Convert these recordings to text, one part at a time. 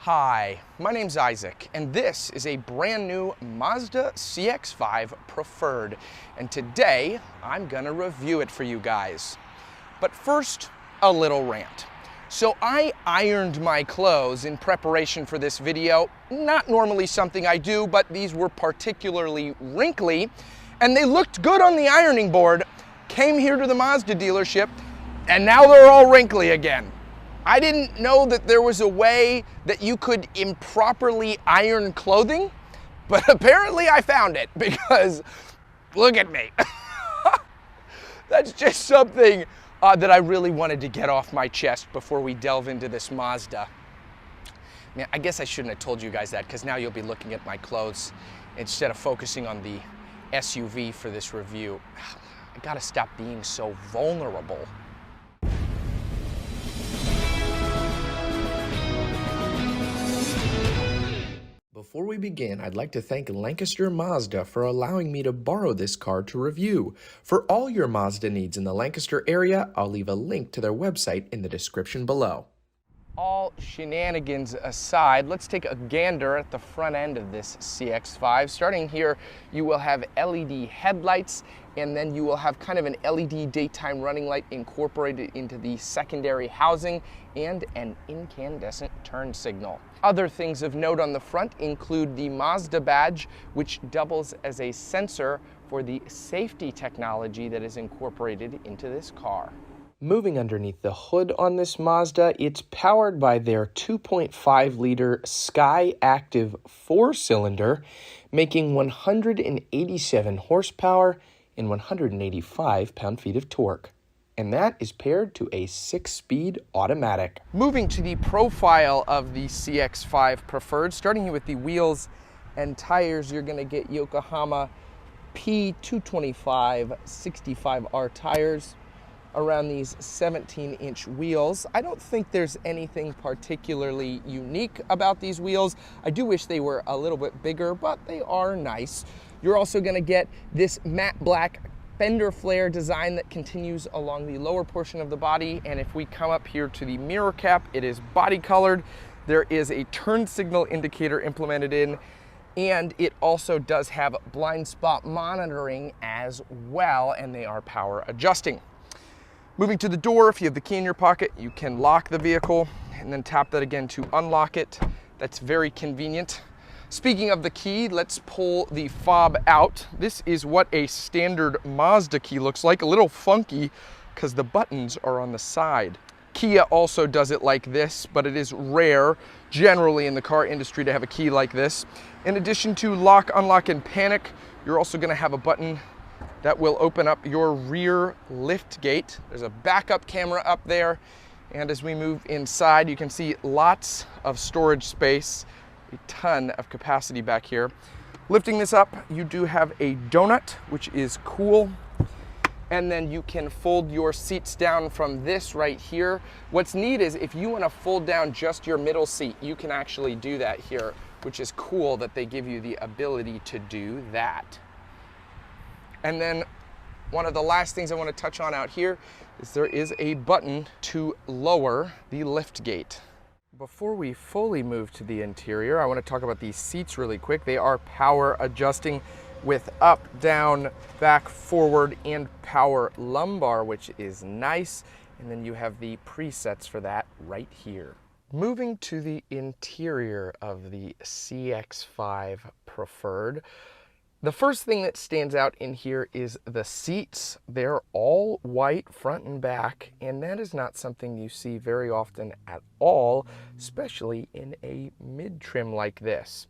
Hi, my name's Isaac, and this is a brand new Mazda CX-5 Preferred, and today I'm gonna review it for you guys. But first, a little rant. So I ironed my clothes in preparation for this video. Not normally something I do, but these were particularly wrinkly, and they looked good on the ironing board. Came here to the Mazda dealership, and now they're all wrinkly again. I didn't know that there was a way that you could improperly iron clothing, but apparently I found it because look at me. That's just something that I really wanted to get off my chest before we delve into this Mazda. Man, I guess I shouldn't have told you guys that because now you'll be looking at my clothes instead of focusing on the SUV for this review. I gotta stop being so vulnerable. Before we begin, I'd like to thank Lancaster Mazda for allowing me to borrow this car to review. For all your Mazda needs in the Lancaster area, I'll leave a link to their website in the description below. All shenanigans aside, let's take a gander at the front end of this CX-5. Starting here, you will have LED headlights, and then you will have kind of an LED daytime running light incorporated into the secondary housing and an incandescent turn signal. Other things of note on the front include the Mazda badge, which doubles as a sensor for the safety technology that is incorporated into this car. Moving underneath the hood on this Mazda, it's powered by their 2.5-liter Sky Active 4-cylinder, making 187 horsepower and 185 pound-feet of torque. And that is paired to a 6-speed automatic. Moving to the profile of the CX-5 Preferred, starting here with the wheels and tires, you're going to get Yokohama P225 65R tires around these 17-inch wheels. I don't think there's anything particularly unique about these wheels. I do wish they were a little bit bigger, but they are nice. You're also going to get this matte black fender flare design that continues along the lower portion of the body, and if we come up here to the mirror cap, it is body colored. There is a turn signal indicator implemented in, and it also does have blind spot monitoring as well, and they are power adjusting. Moving to the door, if you have the key in your pocket, you can lock the vehicle and then tap that again to unlock it. That's very convenient. Speaking of the key, let's pull the fob out. This is what a standard Mazda key looks like, a little funky because the buttons are on the side. Kia also does it like this, but it is rare generally in the car industry to have a key like this. In addition to lock, unlock, and panic, you're also going to have a button that will open up your rear lift gate. There's a backup camera up there, and as we move inside, you can see lots of storage space, a ton of capacity back here. Lifting this up, you do have a donut, which is cool, and then you can fold your seats down from this right here. What's neat is if you want to fold down just your middle seat, you can actually do that here, which is cool that they give you the ability to do that. And then one of the last things I want to touch on out here is there is a button to lower the lift gate. Before we fully move to the interior, I want to talk about these seats really quick. They are power adjusting with up, down, back, forward, and power lumbar, which is nice. And then you have the presets for that right here. Moving to the interior of the CX-5 Preferred, the first thing that stands out in here is the seats. They're all white front and back, and that is not something you see very often at all, especially in a mid-trim like this.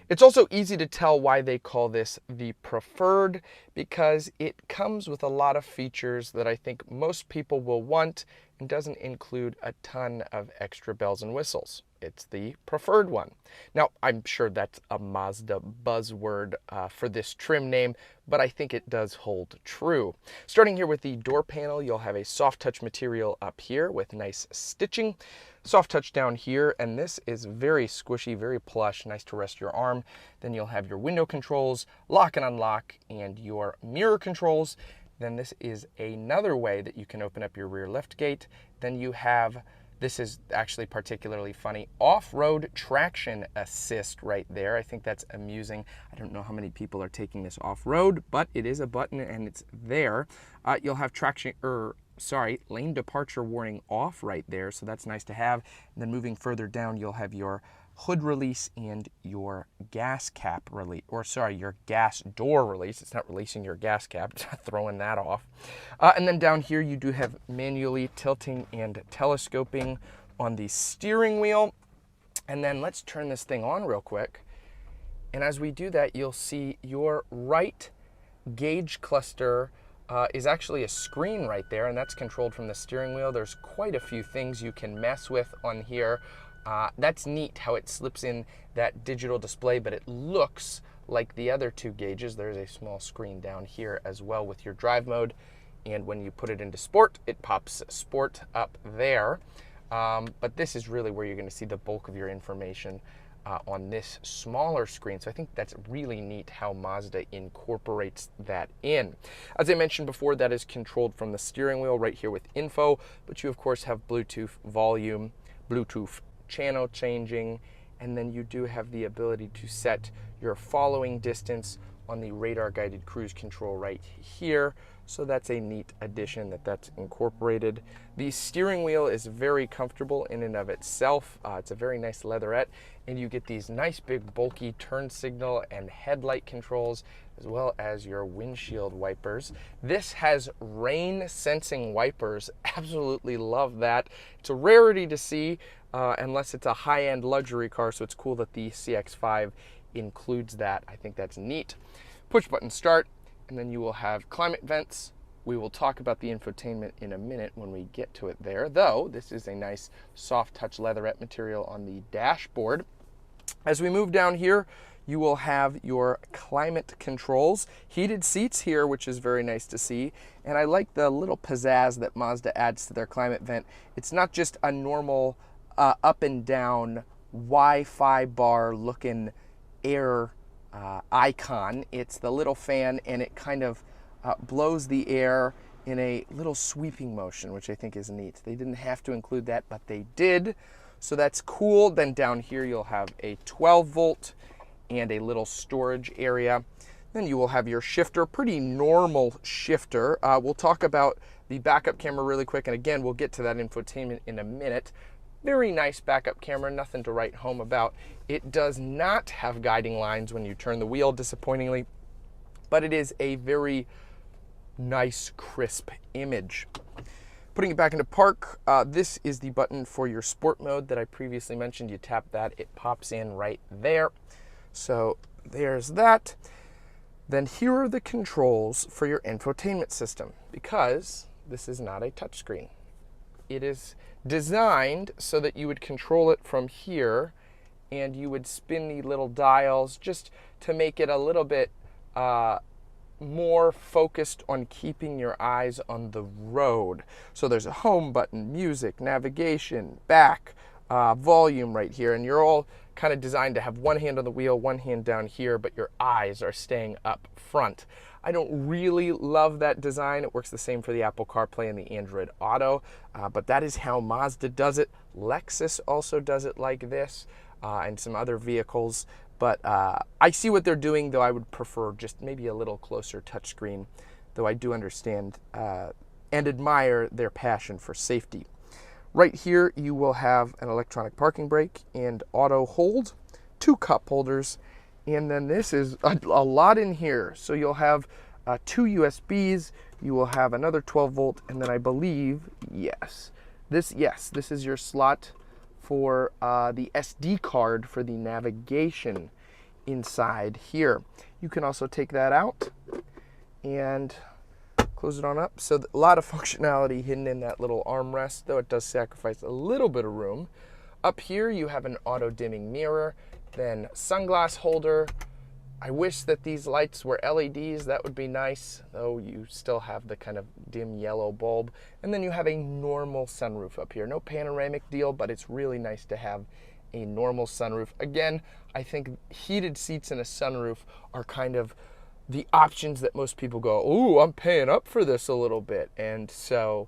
It's also easy to tell why they call this the Preferred, because it comes with a lot of features that I think most people will want and doesn't include a ton of extra bells and whistles. It's the Preferred one. Now, I'm sure that's a Mazda buzzword for this trim name, but I think it does hold true. Starting here with the door panel, you'll have a soft touch material up here with nice stitching. Soft touch down here, and this is very squishy, very plush, nice to rest your arm. Then you'll have your window controls, lock and unlock, and your mirror controls. Then this is another way that you can open up your rear lift gate. Then you have This is actually particularly funny. Off-road traction assist right there. I think that's amusing. I don't know how many people are taking this off-road, but it is a button and it's there. You'll have lane departure warning off right there, so that's nice to have. And then moving further down, you'll have your hood release and your gas cap release, your gas door release. It's not releasing your gas cap, it's not throwing that off. And then down here you do have manually tilting and telescoping on the steering wheel. And then let's turn this thing on real quick. And as we do that, you'll see your right gauge cluster is actually a screen right there, and that's controlled from the steering wheel. There's quite a few things you can mess with on here. That's neat how it slips in that digital display, but it looks like the other two gauges. There's a small screen down here as well with your drive mode, and when you put it into sport, it pops sport up there. But this is really where you're going to see the bulk of your information on this smaller screen. So I think that's really neat how Mazda incorporates that in. As I mentioned before, that is controlled from the steering wheel right here with info, but you of course have Bluetooth volume, Bluetooth channel changing, and then you do have the ability to set your following distance on the radar guided cruise control right here. So that's a neat addition that's incorporated. The steering wheel is very comfortable in and of itself. It's a very nice leatherette, and you get these nice big bulky turn signal and headlight controls, as well as your windshield wipers. This has rain sensing wipers. Absolutely love that. It's a rarity to see unless it's a high-end luxury car, so it's cool that the CX-5 includes that. I think that's neat. Push button start, and then you will have climate vents. We will talk about the infotainment in a minute when we get to it there, though this is a nice soft touch leatherette material on the dashboard. As we move down here, you will have your climate controls, heated seats here, which is very nice to see. And I like the little pizzazz that Mazda adds to their climate vent. It's not just a normal up and down Wi-Fi bar looking air icon. It's the little fan, and it kind of blows the air in a little sweeping motion, which I think is neat. They didn't have to include that, but they did, so that's cool. Then down here you'll have a 12 volt and a little storage area. Then you will have your shifter, pretty normal shifter. We'll talk about the backup camera really quick, and again, we'll get to that infotainment in a minute. Very nice backup camera, nothing to write home about. It does not have guiding lines when you turn the wheel, disappointingly, but it is a very nice, crisp image. Putting it back into park, this is the button for your sport mode that I previously mentioned. You tap that, it pops in right there. So there's that. Then here are the controls for your infotainment system, because this is not a touchscreen. It is designed so that you would control it from here, and you would spin the little dials just to make it a little bit more focused on keeping your eyes on the road. So there's a home button, music, navigation, back, volume right here, and you're all kind of designed to have one hand on the wheel, one hand down here, but your eyes are staying up front. I don't really love that design. It works the same for the Apple CarPlay and the Android Auto, but that is how Mazda does it. Lexus also does it like this, and some other vehicles. But I see what they're doing, though I would prefer just maybe a little closer touchscreen, though I do understand and admire their passion for safety. Right here, you will have an electronic parking brake and auto hold, 2 cup holders, and then this is a lot in here. So you'll have 2 USBs, you will have another 12 volt, and then I believe, this is your slot for the SD card for the navigation inside here. You can also take that out and close it on up. So a lot of functionality hidden in that little armrest, though it does sacrifice a little bit of room. Up here you have an auto dimming mirror, then sunglass holder. I wish that these lights were LEDs, that would be nice, though you still have the kind of dim yellow bulb. And then you have a normal sunroof up here. No panoramic deal, but it's really nice to have a normal sunroof. Again, I think heated seats and a sunroof are kind of the options that most people go, ooh, I'm paying up for this a little bit. And so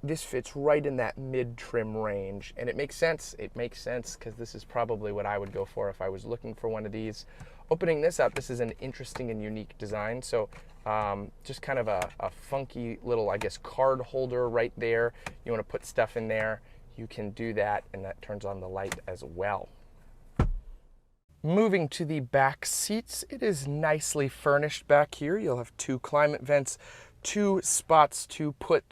this fits right in that mid-trim range, and it makes sense. It makes sense because this is probably what I would go for if I was looking for one of these. Opening this up, this is an interesting and unique design. So just kind of a funky little, I guess, card holder right there. You want to put stuff in there, you can do that, and that turns on the light as well. Moving to the back seats, it is nicely furnished back here. You'll have 2 climate vents, 2 spots to put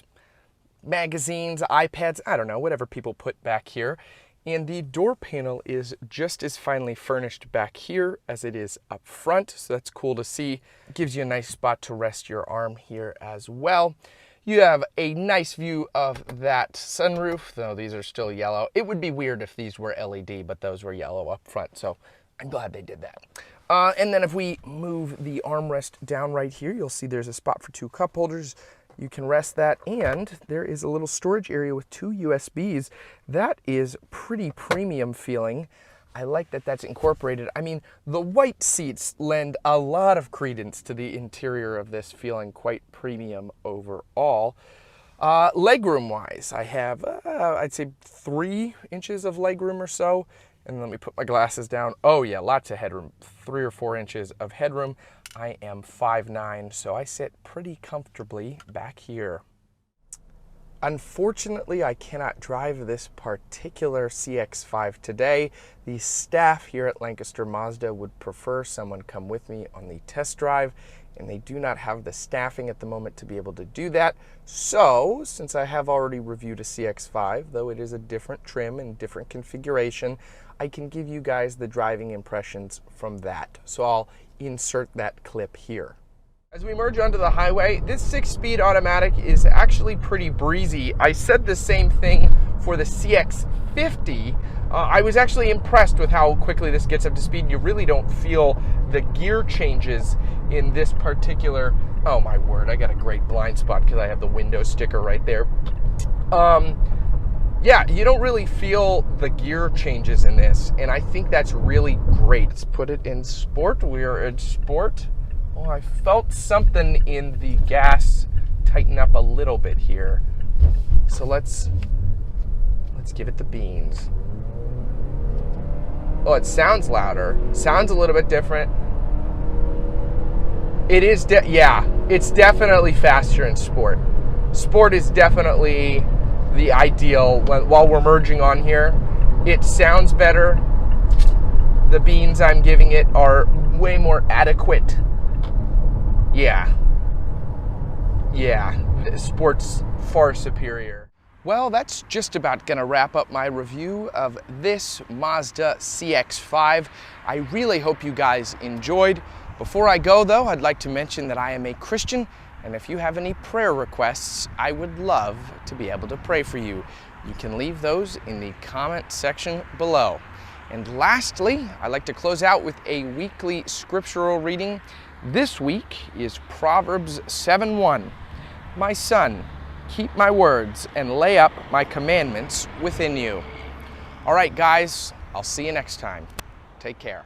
magazines, iPads, I don't know, whatever people put back here. And the door panel is just as finely furnished back here as it is up front, so that's cool to see. It gives you a nice spot to rest your arm here as well. You have a nice view of that sunroof, though these are still yellow. It would be weird if these were LED, but those were yellow up front, so I'm glad they did that. And then if we move the armrest down right here, you'll see there's a spot for 2 cup holders. You can rest that, and there is a little storage area with 2 USBs. That is pretty premium feeling. I like that that's incorporated. I mean, the white seats lend a lot of credence to the interior of this feeling quite premium overall. Legroom-wise, I have, I'd say 3 inches of legroom or so. And let me put my glasses down. Oh yeah, lots of headroom, 3 or 4 inches of headroom. I am 5'9", so I sit pretty comfortably back here. Unfortunately, I cannot drive this particular CX-5 today. The staff here at Lancaster Mazda would prefer someone come with me on the test drive, and they do not have the staffing at the moment to be able to do that. So, since I have already reviewed a CX-5, though it is a different trim and different configuration, I can give you guys the driving impressions from that. So I'll insert that clip here. As we merge onto the highway, this 6-speed automatic is actually pretty breezy. I said the same thing for the CX-50. I was actually impressed with how quickly this gets up to speed. You really don't feel the gear changes in this particular, oh my word, I got a great blind spot because I have the window sticker right there. Yeah, you don't really feel the gear changes in this, and I think that's really great. Let's put it in sport. We are in sport. Oh, I felt something in the gas tighten up a little bit here. So let's give it the beans. Oh, it sounds louder. Sounds a little bit different. It is, yeah, it's definitely faster in sport. Sport is definitely the ideal while we're merging on here. It sounds better. The beans I'm giving it are way more adequate. Yeah, the sport's far superior. Well, that's just about gonna wrap up my review of this Mazda CX-5. I really hope you guys enjoyed. Before I go though, I'd like to mention that I am a Christian, and if you have any prayer requests, I would love to be able to pray for you. You can leave those in the comment section below. And lastly, I'd like to close out with a weekly scriptural reading. This week is Proverbs 7:1. My son, keep my words and lay up my commandments within you. All right, guys, I'll see you next time. Take care.